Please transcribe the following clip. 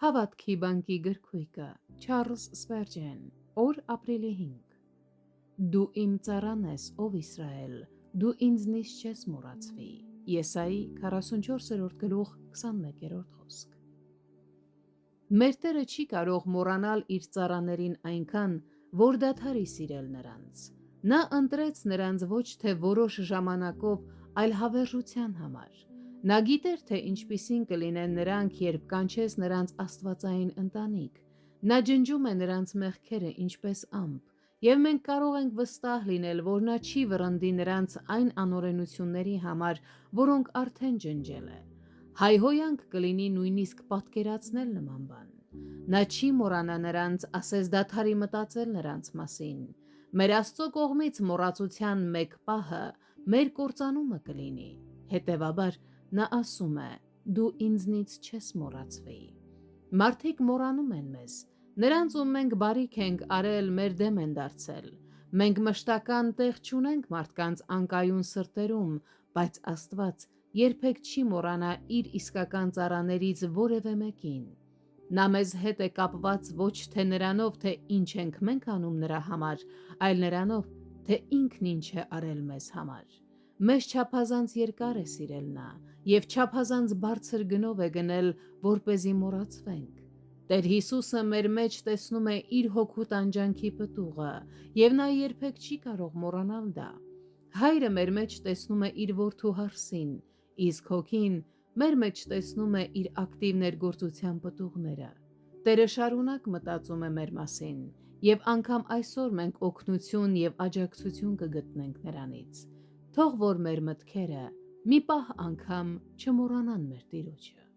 Հավատքի բանկի գրքույկը Չարլզ Սպերջեն, օր ապրիլի 5 Դու իմ ծառան ես, ով Իսրայել, դու ինձնից չես մոռացվի։ Եսայի 44-րդ գլուխ 21-րդ խոսք։ Մեր Տերը չի կարող մոռանալ իր ծառաներին այնքան, որ դադարի սիրել նրանց։ Նա ընտրեց նրանց ոչ թե որոշ ժամանակով, այլ հավերժության համար։ Նա գիտեր, թե ինչպիսին կլինեն նրանք, երբ կանչես նրանց աստվածային ընտանիք։ Նա ջնջում է նրանց մեղքերը ինչպես ամպ, և մենք կարող ենք վստահ լինել, որ նա չի վռնդի նրանց այն անօրենությունների համար, որոնք արդեն ջնջել է։ Հայհոյանք կլինի նույնիսկ պատկերացնել նման բան։ Նա չի մոռանա նրանց, ասես դադարի մտածել նրանց մասին։ Մեր Աստծո կողմից մոռացության մեկ պահը մեր կործանումը կլինի։ Հետևաբար նա ասում է. «Դու ինձնից չես մոռացվի»։ Մարդիկ մոռանում են մեզ։ Նրանց, ում մենք բարիք ենք արել, մեր դեմ են դարձել։ Մենք մշտական տեղ չունենք մարդկանց անկայուն սրտերում, բայց Աստված երբեք չի մոռանա իր իսկական ծառաներից որևէ մեկին։ Նա մեզ հետ է կապված ոչ թե նրանով, թե ինչ ենք մենք անում նրա համար, այլ նրանով, թե ինքն ինչ է արել մեզ համար։ Մեզ չափազանց երկար է սիրել նա, և չափազանց բարձր գնով է գնել, որպեսզի մոռացվենք։ Տեր Հիսուսը մեր մեջ տեսնում է իր հոգու տանջանքի պտուղը, և նա երբեք չի կարող մոռանալ դա։ Հայրը մեր մեջ տեսնում է իր որդու հարսին, իսկ Հոգին մեր մեջ տեսնում է իր ակտիվ ներգործության պտուղները։ Տերը շարունակ մտածում է մեր մասին, և անգամ այսօր մենք օգնություն և աջակցություն կգտնենք նրանից։ Թող որ մեր մտքերը մի պահ անգամ չմոռանան մեր Տիրոջը։